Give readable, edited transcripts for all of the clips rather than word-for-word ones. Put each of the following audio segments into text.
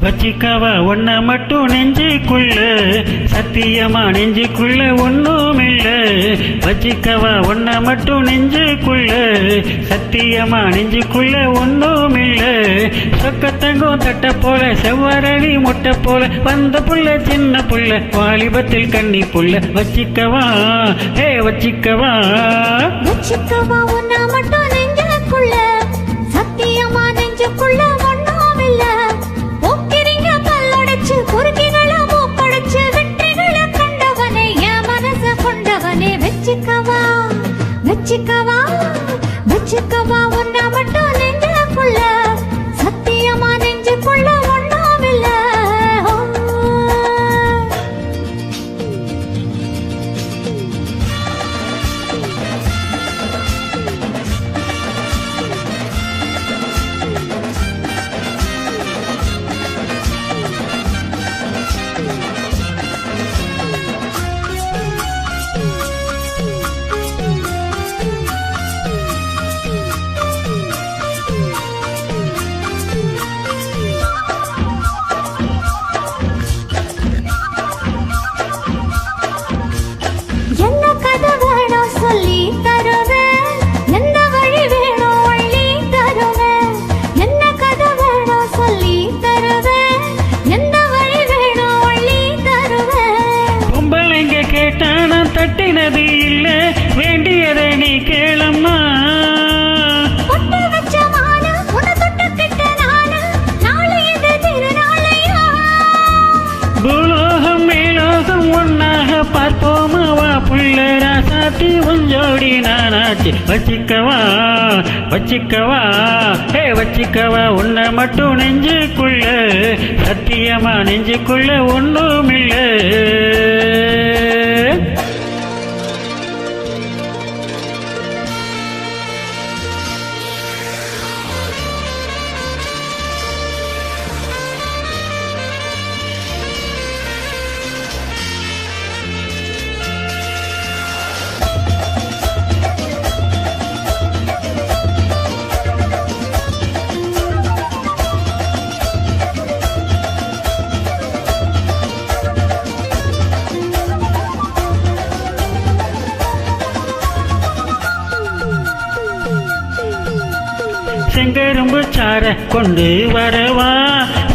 வச்சிக்கவா ஒன்ன மட்டும் நெஞ்சுக்குள்ள, சத்தியமா நெஞ்சுக்குள்ள ஒண்ணும் இல்ல. வச்சிக்கவா ஒன்ன மட்டும் நெஞ்சுக்குள்ள, சத்தியமா நெஞ்சுக்குள்ள ஒண்ணும் இல்ல. சொக்கத்தங்கும் தட்ட போல, செவ்வரளி முட்டை போல, வந்த புள்ள சின்ன புள்ள, வாலிபத்தில் கண்ணி புள்ள. வச்சிக்கவா வச்சிக்கவா வச்சிக்கவா ஒன்ன மட்டும் நெஞ்சுக்குள்ள, சத்தியமா நெஞ்சுக்குள்ள ஒண்ணும் இல்ல. போக்கிரிங்க பல்லடைச்சு பொறுக்கிகளை மூக்கடைச்சு வெற்றிகளை கண்டவனே, என் மனச கொண்டவனே. வச்சிக்கவா வச்சிக்கவா வச்சிக்கவா ஒன்ன மட்டும் நெஞ்சுக்குள்ள, சத்தியமா நெஞ்சுக்குள்ள ஒண்ணும் இல்ல. என்ன கதை வேணும் சொல்லி தருவேன், எந்த வழி வேணும் வழி தருவேன். என்ன கதை வேணும் சொல்லி தருவேன், எந்த வழி வேணும் வழி தருவேன். பொம்பளைங்க கேட்டா நான் தட்டினது இல்ல, வேண்டியதை நீ கேளம்மா. பொட்டு வச்ச மானு, உன்னை தொட்டுக்கிட்ட நானு, நாளை இது திருநாளையா. பூலோகம் மேலோகம் ஒன்னாக பார்ப்போமா, வா புள்ள ராசாத்தி உஞ்சோடி நானாச்சு. வச்சிக்கவா வச்சிக்கவா வச்சிக்கவா உன்னை மட்டும் நெஞ்சுக்குள்ள, சத்தியமா நெஞ்சுக்குள்ள ஒண்ணுமில்ல. செங்கரும்பு சார கொண்டு வரவா,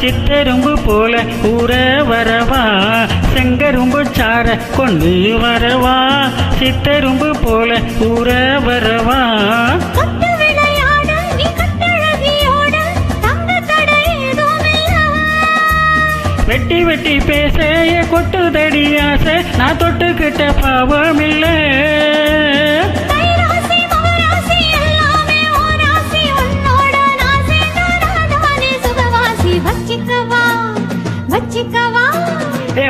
சித்தரும்பு போல ஊற வரவா. செங்கரும்பு சார கொண்டு வரவா, சித்தரும்பு போல ஊற வரவா. கொட்டு விளையாட நீ கட்டழகியோட, தங்க தடை ஏதுமில்ல. வெட்டி வெட்டி பேச கொட்டுதடி ஆசை, நான் தொட்டுக்கிட்ட பாவமில்ல. கைராசி மகராசி எல்லாமே ஓராசி, உன்னோட நான் சேர்ந்தா நானே சுகவாசி. வச்சிக்கவா வச்சிக்கவா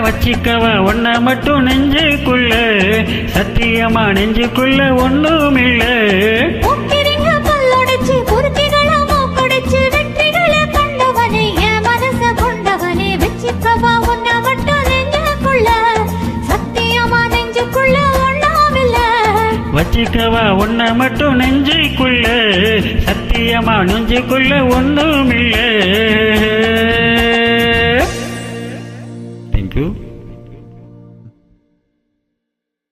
வச்சிக்கவா ஒன்ன மட்டும் நெஞ்சுக்குள்ள, சத்தியமா நெஞ்சுக்குள்ள ஒண்ணுமில்ல. போக்கிரிங்க பல்லடைச்சு பொறுக்கிகளை மூக்கடைச்சு வெற்றிகளை கண்டவனே, என் மனச கொண்டவனே. வச்சிக்கவா ஒன்ன மட்டும் நெஞ்சுக்குள்ள, சத்தியமா நெஞ்சுக்குள்ள ஒண்ணாமில்ல. வச்சிக்கவா ஒன்ன மட்டும் நெஞ்சுக்குள்ள, சத்தியமா நெஞ்சுக்குள்ள ஒண்ணுமில்ல.